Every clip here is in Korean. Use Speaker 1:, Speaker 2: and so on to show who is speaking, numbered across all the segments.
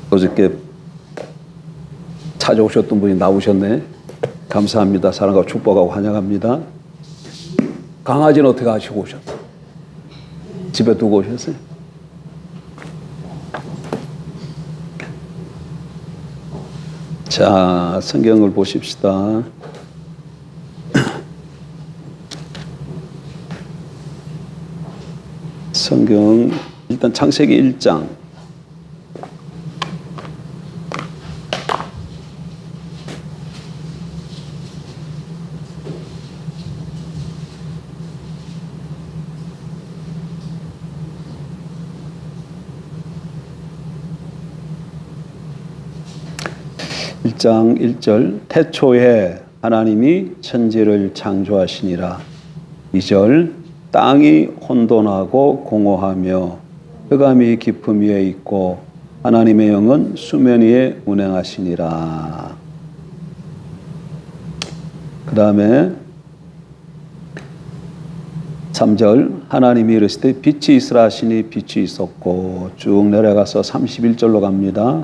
Speaker 1: 어저께 찾아오셨던 분이 나오셨네. 감사합니다. 사랑하고 축복하고 환영합니다. 강아지는 어떻게 하시고 오셨어요? 집에 두고 오셨어요? 자, 성경을 보십시다. 성경 일단 창세기 1장. 장 1절 태초에 하나님이 천지를 창조하시니라. 2절 땅이 혼돈하고 공허하며 흑암이 깊음 위에 있고 하나님의 영은 수면 위에 운행하시니라. 그 다음에 3절 하나님이 이르시되 빛이 있으라 하시니 빛이 있었고 쭉 내려가서 31절로 갑니다.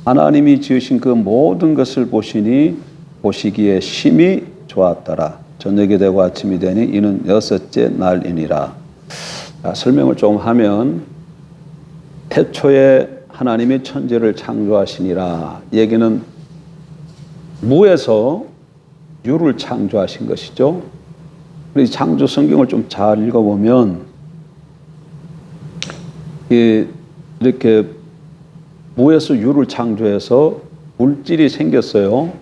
Speaker 1: 하나님이 지으신 그 모든 것을 보시니 보시기에 심히 좋았더라. 저녁이 되고 아침이 되니 이는 6째 날이니라. 설명을 좀 하면 태초에 하나님이 천지를 창조하시니라. 얘기는 무에서 유를 창조하신 것이죠. 이 창조 성경을 좀 잘 읽어보면 이렇게 무에서 유를 창조해서 물질이 생겼어요.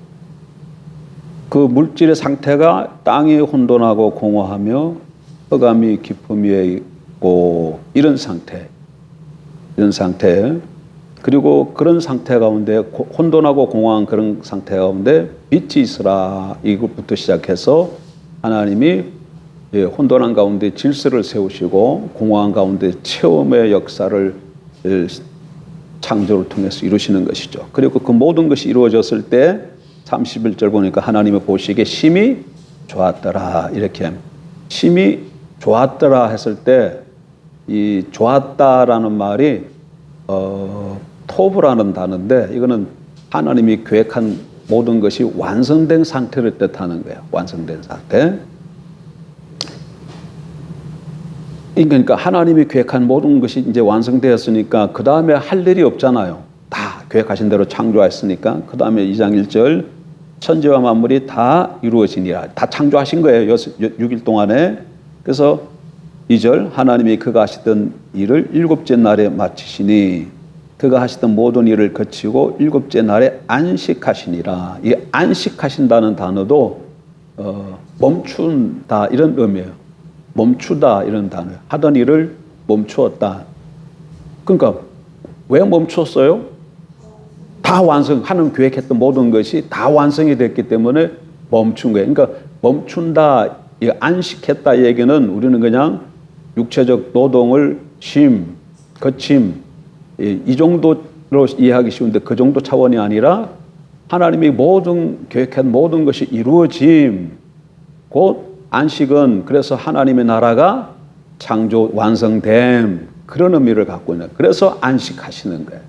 Speaker 1: 그 물질의 상태가 땅이 혼돈하고 공허하며 흑암이 깊음 위에 있고 이런 상태. 그리고 그런 상태 가운데 혼돈하고 공허한 그런 상태 가운데 빛이 있으라. 이것부터 시작해서 하나님이 혼돈한 가운데 질서를 세우시고 공허한 가운데 체험의 역사를 창조를 통해서 이루시는 것이죠. 그리고 그 모든 것이 이루어졌을 때 31절 보니까 하나님의 보시기에 심히 좋았더라. 이렇게 심히 좋았더라 했을 때 이 좋았다라는 말이 토브라는 단어인데 이거는 하나님이 계획한 모든 것이 완성된 상태를 뜻하는 거예요. 완성된 상태. 그러니까 하나님이 계획한 모든 것이 이제 완성되었으니까 그 다음에 할 일이 없잖아요. 다 계획하신 대로 창조했으니까 그 다음에 2장 1절 천지와 만물이 다 이루어지니라. 다 창조하신 거예요. 6일 동안에. 그래서 2절 하나님이 그가 하시던 일을 7째 날에 마치시니 그가 하시던 모든 일을 거치고 7째 날에 안식하시니라. 이 안식하신다는 단어도 멈춘다 이런 의미예요. 멈추다 이런 단어예요. 하던 일을 멈추었다. 그러니까 왜 멈췄어요? 다 완성하는 계획했던 모든 것이 다 완성이 됐기 때문에 멈춘 거예요. 그러니까 멈춘다, 안식했다 얘기는 우리는 그냥 육체적 노동을 거침 이 정도로 이해하기 쉬운데 그 정도 차원이 아니라 하나님이 모든 계획한 모든 것이 이루어짐. 곧 안식은 그래서 하나님의 나라가 창조 완성됨 그런 의미를 갖고 있는. 그래서 안식하시는 거예요.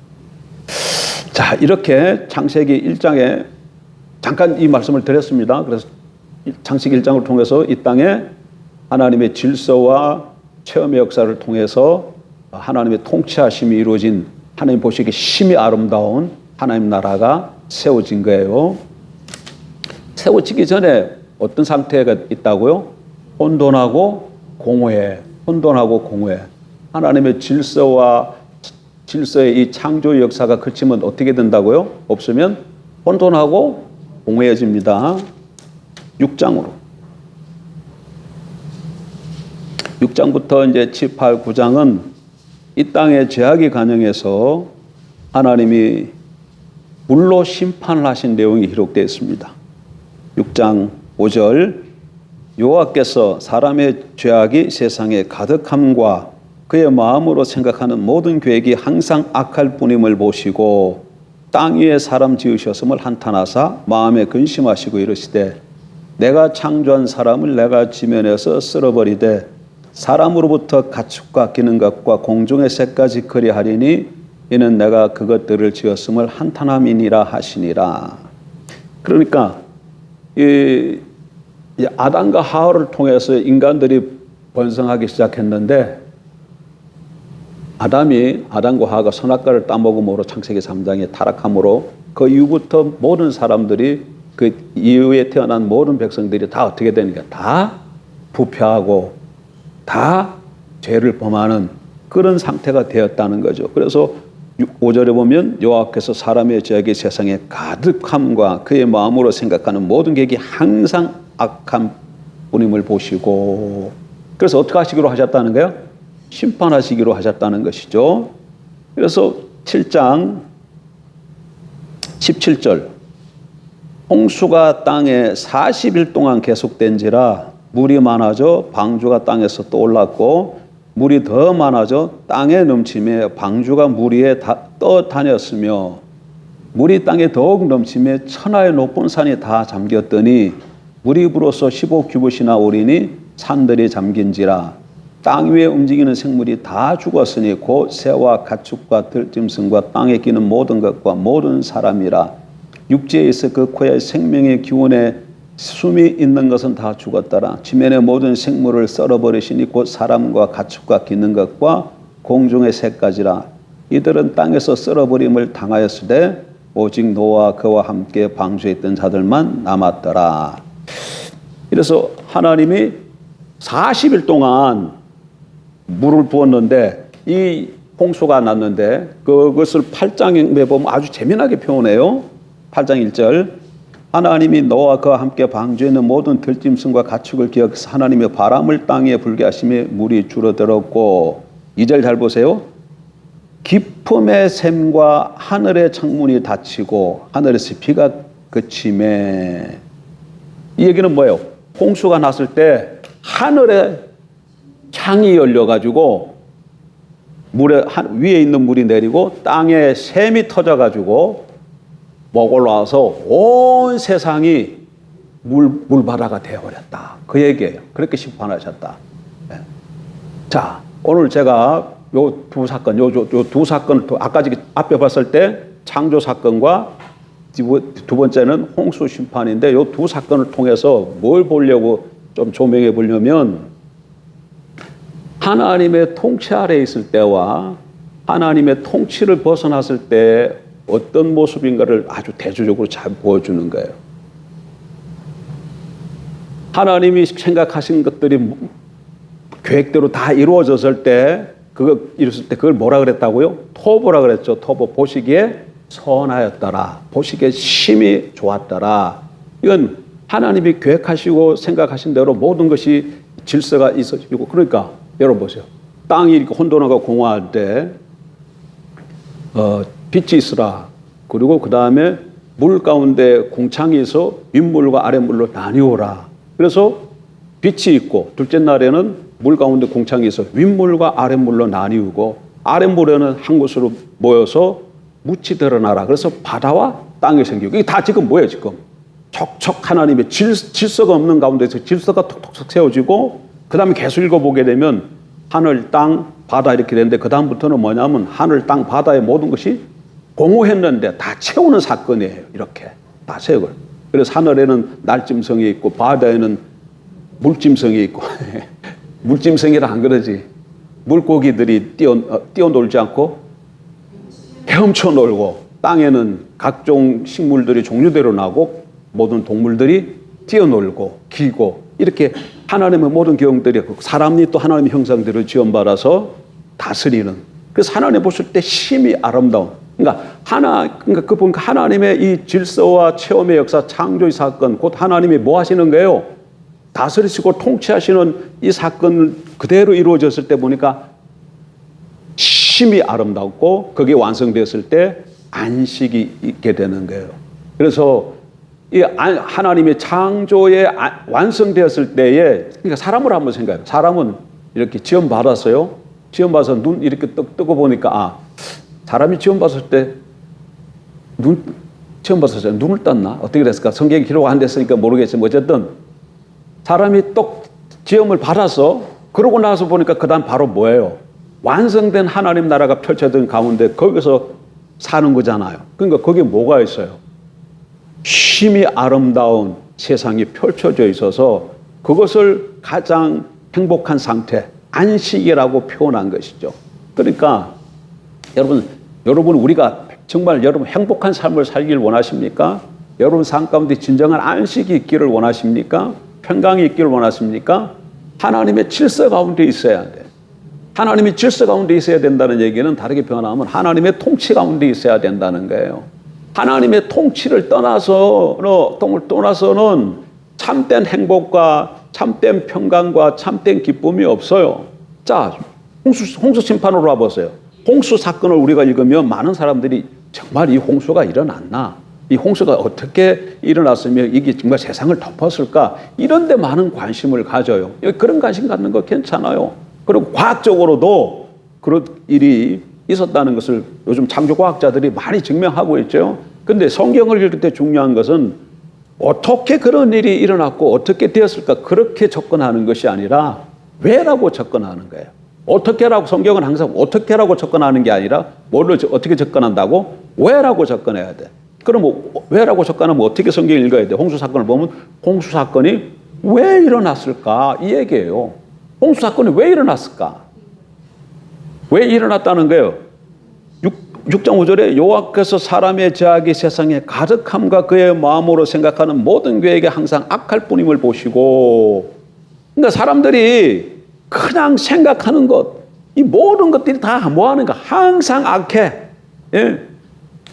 Speaker 1: 자, 이렇게 창세기 1장에 잠깐 이 말씀을 드렸습니다. 그래서 창세기 1장을 통해서 이 땅에 하나님의 질서와 체험의 역사를 통해서 하나님의 통치하심이 이루어진 하나님 보시기에 심히 아름다운 하나님 나라가 세워진 거예요. 세워지기 전에 어떤 상태가 있다고요? 혼돈하고 공허해. 하나님의 질서의 이 창조 역사가 그치면 어떻게 된다고요? 없으면 혼돈하고 공허해집니다. 6장부터 이제 7, 8, 9장은 이 땅의 죄악이 간영해서 하나님이 물로 심판을 하신 내용이 기록되어 있습니다. 6장 5절 여호와께서 사람의 죄악이 세상에 가득함과 그의 마음으로 생각하는 모든 계획이 항상 악할 뿐임을 보시고 땅 위에 사람 지으셨음을 한탄하사 마음에 근심하시고 이르시되 내가 창조한 사람을 내가 지면에서 쓸어버리되 사람으로부터 가축과 기는 것과 공중의 새까지 그리하리니 이는 내가 그것들을 지었음을 한탄함이니라 하시니라. 그러니까 이 아담과 하와를 통해서 인간들이 번성하기 시작했는데 아담과 하와가 선악과를 따먹음으로 창세기 3장에 타락함으로 그 이후부터 모든 사람들이 그 이후에 태어난 모든 백성들이 다 어떻게 되는 거야? 다 부패하고 다 죄를 범하는 그런 상태가 되었다는 거죠. 그래서 5절에 보면 여호와께서 사람의 죄악이 세상에 가득함과 그의 마음으로 생각하는 모든 계획이 항상 악한 분임을 보시고 그래서 어떻게 하시기로 하셨다는 거예요? 심판하시기로 하셨다는 것이죠. 그래서 7장 17절 홍수가 땅에 40일 동안 계속된지라 물이 많아져 방주가 땅에서 떠올랐고 물이 더 많아져 땅에 넘침에 방주가 물 위에 떠다녔으며 물이 땅에 더욱 넘침에 천하의 높은 산이 다 잠겼더니 물이 불어서 15규빗이나 오리니 산들이 잠긴지라 땅 위에 움직이는 생물이 다 죽었으니 곧 새와 가축과 들짐승과 땅에 기는 모든 것과 모든 사람이라 육지에 있어 그 코에 생명의 기운에 숨이 있는 것은 다 죽었더라. 지면의 모든 생물을 썰어버리시니 곧 사람과 가축과 기는 것과 공중의 새까지라. 이들은 땅에서 썰어버림을 당하였으되 오직 노아와 그와 함께 방주에 있던 자들만 남았더라. 그래서 하나님이 40일 동안 물을 부었는데 이 홍수가 났는데 그것을 8장에 보면 아주 재미나게 표현해요. 8장 1절 하나님이 노아와 그와 함께 방주에 있는 모든 들짐승과 가축을 기억해서 하나님의 바람을 땅에 불게 하심에 물이 줄어들었고 2절 잘 보세요. 깊음의 샘과 하늘의 창문이 닫히고 하늘에서 비가 그침에 이 얘기는 뭐예요? 홍수가 났을 때 하늘에 창이 열려가지고 물에 위에 있는 물이 내리고 땅에 샘이 터져가지고 목 올라와서 온 세상이 물바다가 되어버렸다. 그 얘기예요. 그렇게 심판하셨다. 네. 자, 오늘 제가 요 두 사건, 요 두 사건, 아까 앞에 봤을 때 창조 사건과 두 번째는 홍수 심판인데 요 두 사건을 통해서 뭘 보려고 좀 조명해 보려면 하나님의 통치 아래에 있을 때와 하나님의 통치를 벗어났을 때 어떤 모습인가를 아주 대조적으로 잘 보여주는 거예요. 하나님이 생각하신 것들이 계획대로 다 이루어졌을 때, 그걸 뭐라 그랬다고요? 토보라 그랬죠. 토보. 보시기에 선하였더라. 보시기에 심히 좋았더라. 이건 하나님이 계획하시고 생각하신 대로 모든 것이 질서가 있어지고, 그러니까 여러분 보세요. 땅이 이렇게 혼돈하고 공허할 때, 빛이 있으라. 그리고 그 다음에 물 가운데 공창이 있어 윗물과 아랫물로 나뉘어라. 그래서 빛이 있고 둘째 날에는 물 가운데 공창이 있어 윗물과 아랫물로 나뉘고 아랫물에는 한 곳으로 모여서 묻히 드러나라. 그래서 바다와 땅이 생기고 이게 다 지금 뭐예요? 지금 척척 하나님의 질서가 없는 가운데서 질서가 톡톡 세워지고 그 다음에 계속 읽어보게 되면 하늘, 땅, 바다 이렇게 되는데 그 다음부터는 뭐냐면 하늘, 땅, 바다의 모든 것이 공허했는데 다 채우는 사건이에요. 이렇게 다 채우고. 그래서 하늘에는 날짐승이 있고 바다에는 물짐승이 있고 물짐승이라 안 그러지. 물고기들이 뛰어놀지 않고 헤엄쳐 놀고 땅에는 각종 식물들이 종류대로 나고 모든 동물들이 뛰어놀고 기고 이렇게 하나님의 모든 경들이 사람이 또 하나님의 형상대로 지원받아서 다스리는. 그래서 하나님 보실 때 심히 아름다운. 그러니까 그 보니까 하나님의 이 질서와 체험의 역사, 창조의 사건, 곧 하나님이 뭐 하시는 거예요? 다스리시고 통치하시는 이 사건 그대로 이루어졌을 때 보니까 심히 아름답고 그게 완성되었을 때 안식이 있게 되는 거예요. 그래서 이 하나님의 창조에 완성되었을 때에 그러니까 사람을 한번 생각해요. 사람은 이렇게 지원 받았어요. 지원 받아서 눈 이렇게 뜨고 보니까 사람이 지원 받았을 때 지원 받았을 때 눈을 떴나? 어떻게 됐을까? 성경에 기록 안 됐으니까 모르겠지만 어쨌든 사람이 똑 지음을 받아서 그러고 나서 보니까 그다음 바로 뭐예요? 완성된 하나님 나라가 펼쳐진 가운데 거기서 사는 거잖아요. 그러니까 거기에 뭐가 있어요? 심히 아름다운 세상이 펼쳐져 있어서 그것을 가장 행복한 상태, 안식이라고 표현한 것이죠. 그러니까 여러분 우리가 정말 여러분 행복한 삶을 살길 원하십니까? 여러분 삶 가운데 진정한 안식이 있기를 원하십니까? 평강이 있기를 원하십니까? 하나님의 질서 가운데 있어야 돼. 하나님의 질서 가운데 있어야 된다는 얘기는 다르게 표현하면 하나님의 통치 가운데 있어야 된다는 거예요. 하나님의 통치를 떠나서는 참된 행복과 참된 평강과 참된 기쁨이 없어요. 자, 홍수 심판으로 와보세요. 홍수 사건을 우리가 읽으면 많은 사람들이 정말 이 홍수가 일어났나? 이 홍수가 어떻게 일어났으며 이게 정말 세상을 덮었을까? 이런 데 많은 관심을 가져요. 그런 관심 갖는 거 괜찮아요. 그리고 과학적으로도 그런 일이 있었다는 것을 요즘 창조과학자들이 많이 증명하고 있죠. 근데 성경을 읽을 때 중요한 것은 어떻게 그런 일이 일어났고 어떻게 되었을까 그렇게 접근하는 것이 아니라 왜라고 접근하는 거예요. 어떻게라고 성경은 항상 어떻게라고 접근하는 게 아니라 뭐를 어떻게 접근한다고? 왜라고 접근해야 돼. 그럼 왜라고 접근하면 어떻게 성경을 읽어야 돼? 홍수 사건을 보면 홍수 사건이 왜 일어났을까? 이 얘기예요. 홍수 사건이 왜 일어났을까? 왜 일어났다는 거예요? 6장 5절에 여호와께서 사람의 죄악이 세상에 가득함과 그의 마음으로 생각하는 모든 계획에 항상 악할 뿐임을 보시고, 그러니까 사람들이 그냥 생각하는 것, 이 모든 것들이 다 뭐 하는가? 항상 악해. 예.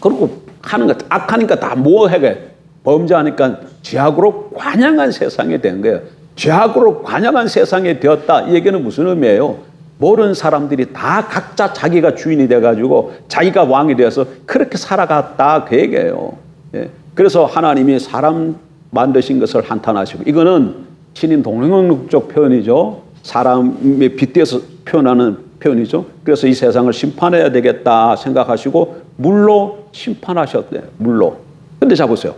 Speaker 1: 그리고 하는 것, 악하니까 다 뭐 해게? 범죄하니까 죄악으로 관영한 세상이 된 거예요. 죄악으로 관영한 세상이 되었다. 이 얘기는 무슨 의미예요? 모든 사람들이 다 각자 자기가 주인이 돼가지고 자기가 왕이 되어서 그렇게 살아갔다 그 얘기예요. 예. 그래서 하나님이 사람 만드신 것을 한탄하시고, 이거는 신인 동명론적 표현이죠. 사람의 빗대서 표현하는 표현이죠. 그래서 이 세상을 심판해야 되겠다 생각하시고 물로 심판하셨대요. 물로. 근데 자 보세요.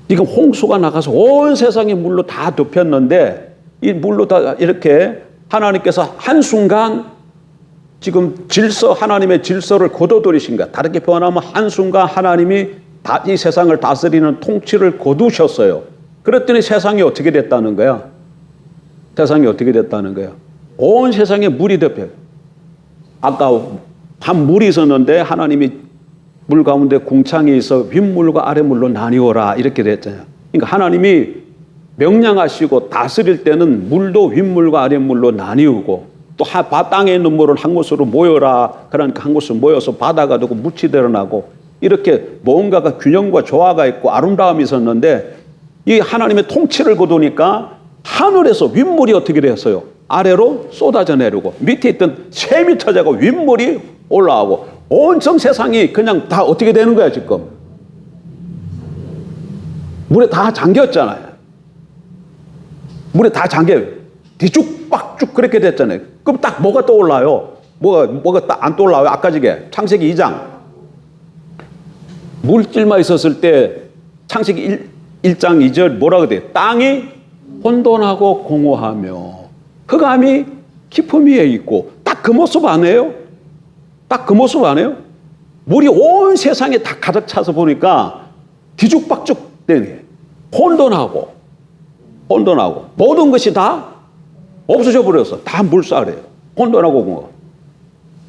Speaker 1: 지금 홍수가 나가서 온 세상이 물로 다 덮였는데 이 물로 다 이렇게 하나님께서 한순간 지금 하나님의 질서를 거둬들이신 거야. 다르게 표현하면 한순간 하나님이 이 세상을 다스리는 통치를 거두셨어요. 그랬더니 세상이 어떻게 됐다는 거야? 세상이 어떻게 됐다는 거야? 온 세상에 물이 덮여요. 아까 한 물이 있었는데 하나님이 물 가운데 궁창이 있어 윗물과 아랫물로 나뉘어라 이렇게 됐잖아요. 그러니까 하나님이 명령하시고 다스릴 때는 물도 윗물과 아랫물로 나뉘고 또 땅에 있는 물은 한 곳으로 모여라. 그러니까 한 곳으로 모여서 바다가 되고 묻이 드러나고 이렇게 뭔가가 균형과 조화가 있고 아름다움이 있었는데 이 하나님의 통치를 거두니까 하늘에서 윗물이 어떻게 되었어요? 아래로 쏟아져 내려오고 밑에 있던 샘이 터져고 윗물이 올라오고 온전 세상이 그냥 다 어떻게 되는 거야 지금? 물에 다 잠겼잖아요. 물에 다 잠겨요. 뒤죽박죽 그렇게 됐잖아요. 그럼 딱 뭐가 떠올라요? 뭐가 딱 안 떠올라요? 아까 저게 창세기 2장. 물질만 있었을 때 창세기 1장 2절 뭐라 그래요? 땅이 혼돈하고 공허하며 흑암이 깊음 위에 있고 딱 그 모습 아니에요? 딱 그 모습 아니에요? 물이 온 세상에 다 가득 차서 보니까 뒤죽박죽 되네. 혼돈하고 모든 것이 다 없어져 버렸어. 다 물살이에요. 혼돈하고 공허.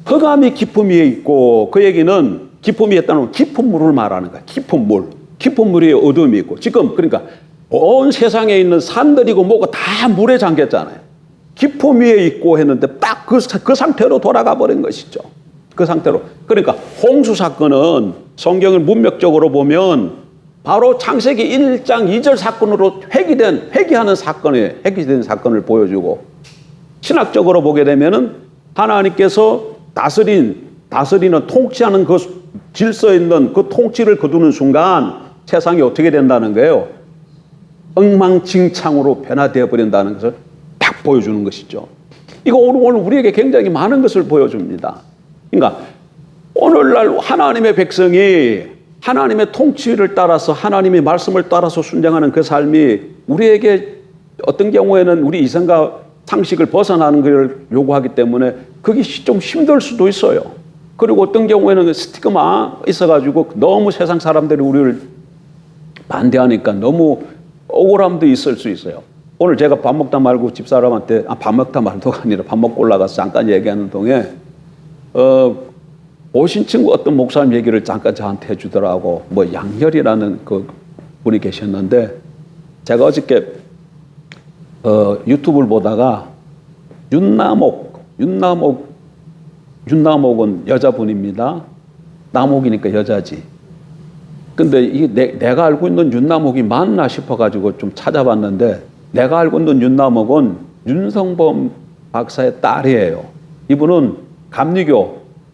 Speaker 1: 흑암이 깊음 위에 있고 그 얘기는 깊음 위에 있다는 깊은 물을 말하는 거야. 깊은 물. 깊은 물에 어둠이 있고 지금 그러니까 온 세상에 있는 산들이고 뭐고 다 물에 잠겼잖아요. 깊음 위에 있고 했는데 딱 그 상태로 돌아가 버린 것이죠. 그 상태로. 그러니까 홍수 사건은 성경을 문맥적으로 보면 바로 창세기 1장 2절 사건으로 회귀하는 사건이에요. 회귀된 사건을 보여주고 신학적으로 보게 되면은 하나님께서 다스리는 통치하는 그 질서 있는 그 통치를 거두는 순간 세상이 어떻게 된다는 거예요? 엉망진창으로 변화되어 버린다는 것을 딱 보여주는 것이죠. 이거 오늘 우리에게 굉장히 많은 것을 보여줍니다. 그러니까 오늘날 하나님의 백성이 하나님의 통치를 따라서 하나님의 말씀을 따라서 순종하는 그 삶이 우리에게 어떤 경우에는 우리 이성과 상식을 벗어나는 걸 요구하기 때문에 그게 좀 힘들 수도 있어요. 그리고 어떤 경우에는 스티그마 있어가지고 너무 세상 사람들이 우리를 반대하니까 너무 억울함도 있을 수 있어요. 오늘 제가 밥 먹다 말고 집사람한테 밥 먹다 말도가 아니라 밥 먹고 올라가서 잠깐 얘기하는 동에 오신 친구 어떤 목사님 얘기를 잠깐 저한테 해주더라고. 뭐 양열이라는 그 분이 계셨는데 제가 어저께 유튜브를 보다가 윤나목은 여자분입니다. 나목이니까 여자지. 근데 이게 내가 알고 있는 윤나목이 맞나 싶어가지고 좀 찾아봤는데 내가 알고 있는 윤나목은 윤성범 박사의 딸이에요. 이분은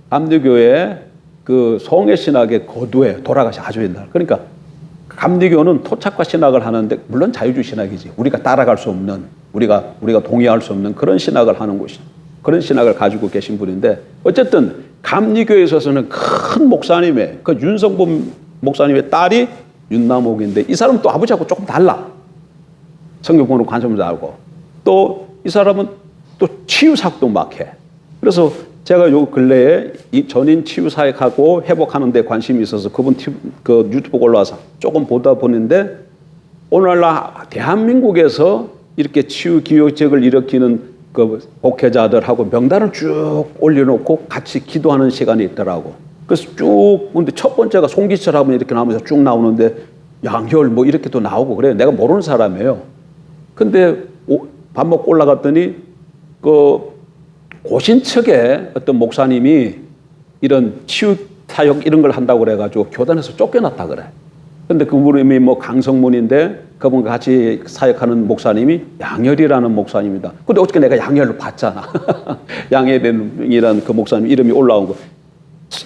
Speaker 1: 감리교의 그 송해신학의 거두에 돌아가시 아주 옛날. 그러니까 감리교는 토착과 신학을 하는데 물론 자유주의 신학이지. 우리가 따라갈 수 없는 우리가 동의할 수 없는 그런 신학을 하는 곳이 그런 신학을 가지고 계신 분인데 어쨌든 감리교에 있어서는 큰 목사님의 그 윤성범 목사님의 딸이 윤나목인데 이 사람은 또 아버지하고 조금 달라. 성경 보는 관점도 알고 또 이 사람은 또 치유사역도 막 해. 그래서 제가 요 근래에 이 전인 치유사역하고 회복하는 데 관심이 있어서 그분 그 유튜브 올라와서 조금 보다 보는데 오늘날 대한민국에서 이렇게 치유 기적을 일으키는 그 목회자들하고 명단을 쭉 올려놓고 같이 기도하는 시간이 있더라고. 그래서 쭉 근데 첫 번째가 송기철 하면 이렇게 나오면서 쭉 나오는데 양혈 뭐 이렇게 또 나오고 그래요. 내가 모르는 사람이에요. 근데 밥 먹고 올라갔더니 그 고신측에 어떤 목사님이 이런 치유 사역 이런 걸 한다고 그래가지고 교단에서 쫓겨났다 그래. 근데 그분이 뭐 강성문인데 그분과 같이 사역하는 목사님이 양열이라는 목사님이다. 근데 어떻게 내가 양열을 봤잖아. 양열이라는 그 목사님 이름이 올라온 거.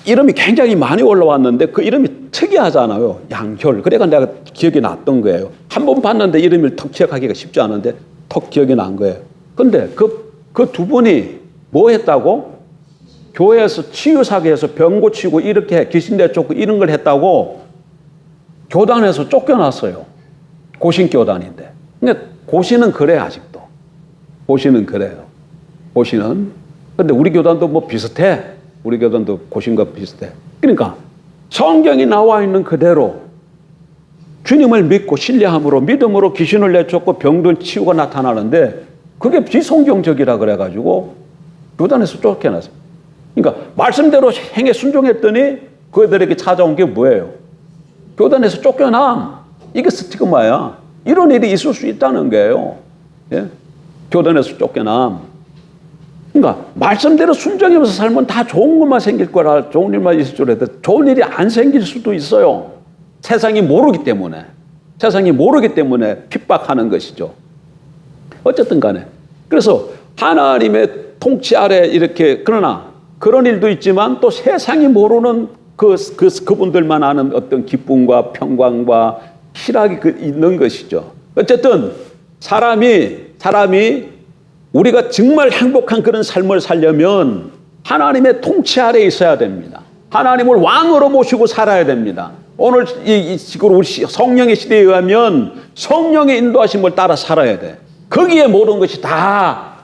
Speaker 1: 이름이 굉장히 많이 올라왔는데 그 이름이 특이하잖아요. 양혈. 그래가 내가 기억이 났던 거예요. 한 번 봤는데 이름을 턱 기억하기가 쉽지 않은데 턱 기억이 난 거예요. 근데 그 두 분이 뭐 했다고? 교회에서 치유사역에서 병 고치고 이렇게 귀신 내쫓고 이런 걸 했다고 교단에서 쫓겨났어요. 고신교단인데. 근데 고신은 그래 아직도. 고신은 그래요. 고신은. 근데 우리 교단도 뭐 비슷해. 우리 교단도 고신과 비슷해. 그러니까 성경이 나와 있는 그대로 주님을 믿고 신뢰함으로 믿음으로 귀신을 내쫓고 병든 치유가 나타나는데 그게 비성경적이라 그래가지고 교단에서 쫓겨났어요. 그러니까 말씀대로 행에 순종했더니 그들에게 찾아온 게 뭐예요? 교단에서 쫓겨남. 이게 스티그마야. 이런 일이 있을 수 있다는 거예요. 예? 교단에서 쫓겨남. 그러니까 말씀대로 순종하면서 살면 다 좋은 것만 생길 거라 좋은 일만 있을 줄 알았는데 좋은 일이 안 생길 수도 있어요. 세상이 모르기 때문에. 세상이 모르기 때문에 핍박하는 것이죠. 어쨌든 간에. 그래서 하나님의 통치 아래 이렇게 그러나 그런 일도 있지만 또 세상이 모르는 그분들만 아는 어떤 기쁨과 평강과 희락이 있는 것이죠. 어쨌든 사람이 우리가 정말 행복한 그런 삶을 살려면 하나님의 통치 아래 있어야 됩니다. 하나님을 왕으로 모시고 살아야 됩니다. 오늘 이 우리 성령의 시대에 의하면 성령의 인도하심을 따라 살아야 돼. 거기에 모든 것이 다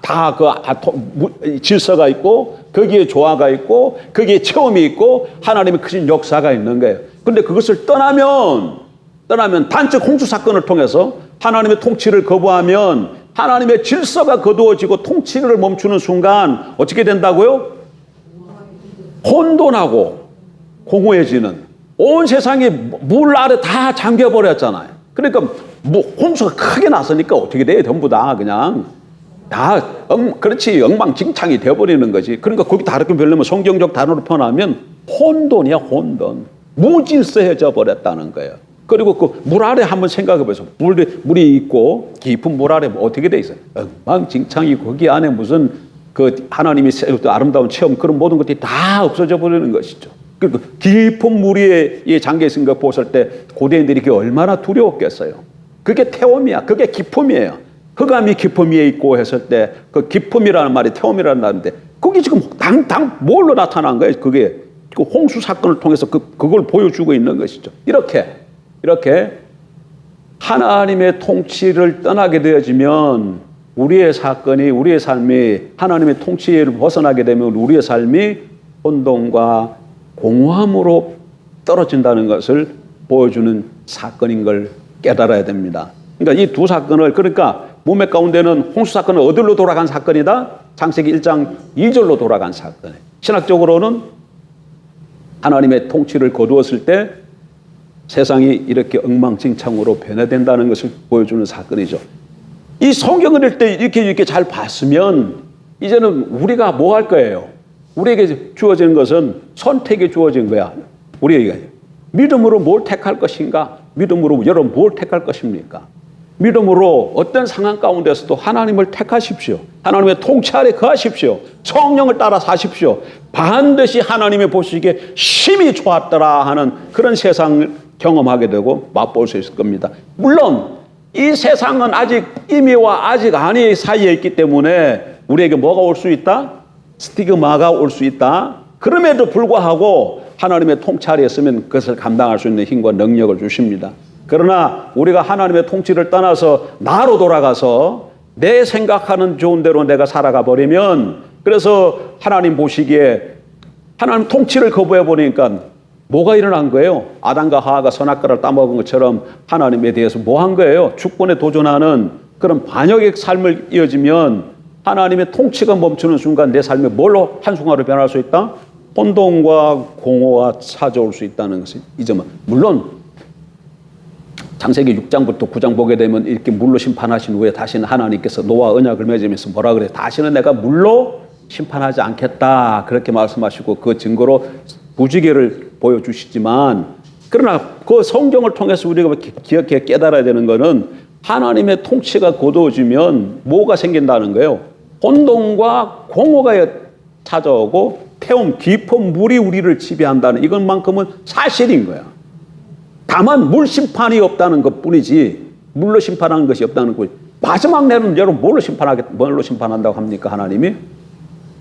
Speaker 1: 질서가 있고 거기에 조화가 있고 거기에 체험이 있고 하나님의 크신 역사가 있는 거예요. 그런데 그것을 떠나면 단적 홍수 사건을 통해서 하나님의 통치를 거부하면 하나님의 질서가 거두어지고 통치를 멈추는 순간 어떻게 된다고요? 혼돈하고 공허해지는 온 세상이 물 아래 다 잠겨버렸잖아요. 그러니까 뭐 홍수가 크게 났으니까 어떻게 돼요? 전부 다 그냥 다 그렇지 엉망진창이 되어버리는 거지. 그러니까 거기 다르게 별로면 성경적 단어로 표현하면 혼돈이야. 혼돈. 무질서해져 버렸다는 거예요. 그리고 그 물 아래 한번 생각해 보세요. 물이 있고 깊은 물 아래 어떻게 돼 있어요? 엉망진창이 거기 안에 무슨 그 하나님이 세웠던 아름다운 체험 그런 모든 것들이 다 없어져 버리는 것이죠. 그리고 깊은 물 위에 잠겨 있는 거 보실 때 고대인들이 그게 얼마나 두려웠겠어요. 그게 태움이야. 그게 기쁨이에요. 흑암이 기쁨 위에 있고 했을 때 그 기쁨이라는 말이 태움이라는 말인데 그게 지금 당당 뭘로 나타난 거예요? 그게 그 홍수 사건을 통해서 그걸 보여주고 있는 것이죠. 이렇게 하나님의 통치를 떠나게 되어지면 우리의 사건이, 우리의 삶이 하나님의 통치를 벗어나게 되면 우리의 삶이 혼돈과 공허함으로 떨어진다는 것을 보여주는 사건인 걸 깨달아야 됩니다. 그러니까 이 두 사건을, 그러니까 문맥 가운데는 홍수 사건은 어디로 돌아간 사건이다? 창세기 1장 2절로 돌아간 사건이에요. 신학적으로는 하나님의 통치를 거두었을 때 세상이 이렇게 엉망진창으로 변화된다는 것을 보여주는 사건이죠. 이 성경을 읽을 때 이렇게 잘 봤으면 이제는 우리가 뭐 할 거예요? 우리에게 주어진 것은 선택이 주어진 거야. 우리에게 믿음으로 뭘 택할 것인가? 믿음으로 여러분 뭘 택할 것입니까? 믿음으로 어떤 상황 가운데서도 하나님을 택하십시오. 하나님의 통치 아래 거하십시오. 성령을 따라 사십시오. 반드시 하나님의 보시기에 심히 좋았더라 하는 그런 세상을 경험하게 되고 맛볼 수 있을 겁니다. 물론 이 세상은 아직 임의와 아직 아니 사이에 있기 때문에 우리에게 뭐가 올 수 있다? 스티그마가 올 수 있다. 그럼에도 불구하고 하나님의 통치 아래에 있으면 그것을 감당할 수 있는 힘과 능력을 주십니다. 그러나 우리가 하나님의 통치를 떠나서 나로 돌아가서 내 생각하는 좋은 대로 내가 살아가 버리면, 그래서 하나님 보시기에 하나님 통치를 거부해 보니까 뭐가 일어난 거예요? 아담과 하와가 선악과를 따먹은 것처럼 하나님에 대해서 뭐 한 거예요? 주권에 도전하는 그런 반역의 삶을 이어지면 하나님의 통치가 멈추는 순간 내 삶이 뭘로 한순간으로 변할 수 있다? 혼돈과 공허가 찾아올 수 있다는 것이 이 점은, 물론 창세기 6장부터 9장 보게 되면 이렇게 물로 심판하신 후에 다시는 하나님께서 노아와 언약을 맺으면서 뭐라 그래요? 다시는 내가 물로 심판하지 않겠다 그렇게 말씀하시고 그 증거로 부지계를 보여주시지만, 그러나 그 성경을 통해서 우리가 기억해 깨달아야 되는 것은 하나님의 통치가 거두어지면 뭐가 생긴다는 거예요? 혼돈과 공허가 찾아오고 태움 깊은 물이 우리를 지배한다는 이것만큼은 사실인 거야. 다만 물 심판이 없다는 것뿐이지 물로 심판하는 것이 없다는 거지. 마지막 날은 여러분 뭘로 심판한다고 합니까? 하나님이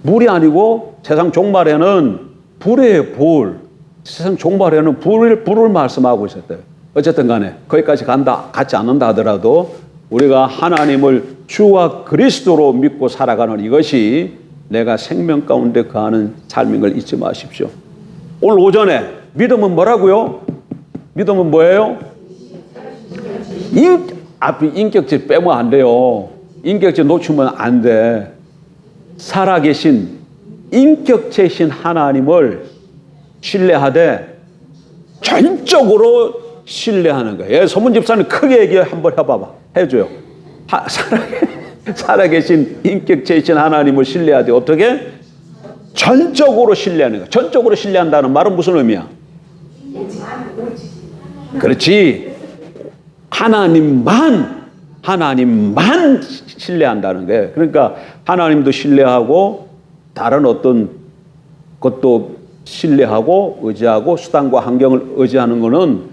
Speaker 1: 물이 아니고 세상 종말에는 불이에요. 불. 세상 종말에는 불을 말씀하고 있었대요. 어쨌든 간에 거기까지 가지 않는다 하더라도 우리가 하나님을 주와 그리스도로 믿고 살아가는 이것이 내가 생명 가운데 거하는 삶인 걸 잊지 마십시오. 오늘 오전에 믿음은 뭐라고요? 믿음은 뭐예요? 인격질 빼면 안 돼요. 인격질 놓치면 안 돼. 살아계신 인격체신 하나님을 신뢰하되 전적으로 신뢰하는 거예요. 소문 집사님 크게 얘기 한번 해봐봐. 해줘요. 살아계신 인격체이신 하나님을 신뢰하되 어떻게? 전적으로 신뢰하는 거예요. 전적으로 신뢰한다는 말은 무슨 의미야? 그렇지. 하나님만 신뢰한다는 거예요. 그러니까 하나님도 신뢰하고 다른 어떤 것도 신뢰하고 의지하고 수단과 환경을 의지하는 것은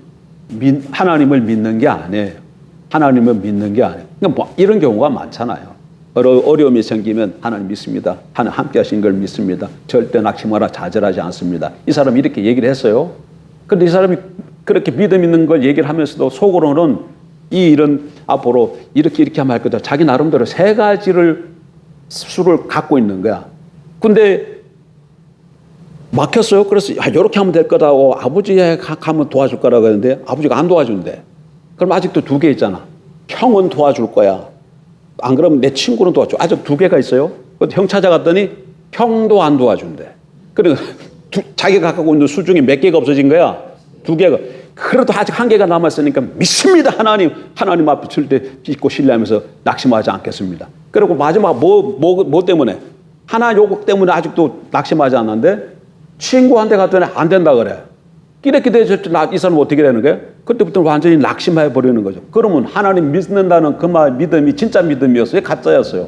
Speaker 1: 하나님을 믿는 게 아니에요. 하나님을 믿는 게 아니에요. 그러니까 뭐 이런 경우가 많잖아요. 어려움이 생기면 하나님 믿습니다. 하나님 함께 하신 걸 믿습니다. 절대 낙심하라 좌절하지 않습니다. 이 사람이 이렇게 얘기를 했어요. 그런데 이 사람이 그렇게 믿음 있는 걸 얘기를 하면서도 속으로는 이 일은 앞으로 이렇게 하면 할 거다. 자기 나름대로 세 가지를 수를 갖고 있는 거야. 근데 막혔어요. 그래서 이렇게 하면 될 거다고 아버지에 가면 도와줄 거라고 했는데 아버지가 안 도와준대. 그럼 아직도 두 개 있잖아. 형은 도와줄 거야. 안 그러면 내 친구는 도와줘. 아직 두 개가 있어요. 형 찾아갔더니 형도 안 도와준대. 그러니까 자기가 갖고 있는 수중에 몇 개가 없어진 거야. 두 개가. 그래도 아직 한 개가 남았으니까 믿습니다. 하나님 앞에 절대 믿고 신뢰하면서 낙심하지 않겠습니다. 그리고 마지막 뭐 때문에? 하나 요구 때문에 아직도 낙심하지 않는데 친구한테 갔더니 안 된다 그래. 이렇게 돼서 이 사람은 어떻게 되는 거예요? 그때부터 완전히 낙심해 버리는 거죠. 그러면 하나님 믿는다는 그 말 믿음이 진짜 믿음이었어요? 가짜였어요?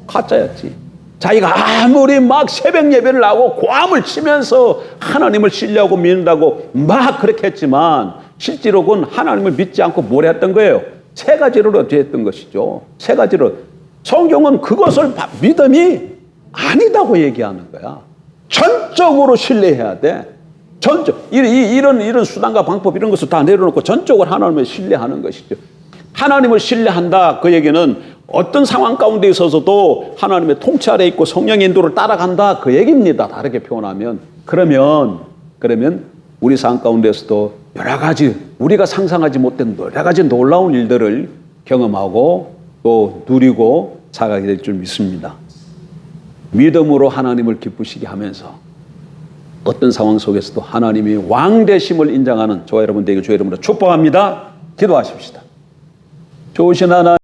Speaker 1: 가짜였지. 자기가 아무리 막 새벽 예배를 하고 고함을 치면서 하나님을 신뢰하고 믿는다고 막 그렇게 했지만 실제로는 하나님을 믿지 않고 뭘 했던 거예요? 세 가지로 어떻게 했던 것이죠. 세 가지로. 성경은 그것을 믿음이 아니다고 얘기하는 거야. 전적으로 신뢰해야 돼. 이런 수단과 방법 이런 것을 다 내려놓고 전적으로 하나님을 신뢰하는 것이죠. 하나님을 신뢰한다. 그 얘기는 어떤 상황 가운데 있어서도 하나님의 통치 아래 있고 성령의 인도를 따라간다, 그 얘기입니다. 다르게 표현하면. 그러면 우리 삶 가운데서도 여러 가지 우리가 상상하지 못한 여러 가지 놀라운 일들을 경험하고 또 누리고 살아가게 될 줄 믿습니다. 믿음으로 하나님을 기쁘시게 하면서 어떤 상황 속에서도 하나님이 왕 되심을 인정하는 저와 여러분 되게 주의 이름으로 축복합니다. 기도하십시다. 좋으신 하나님,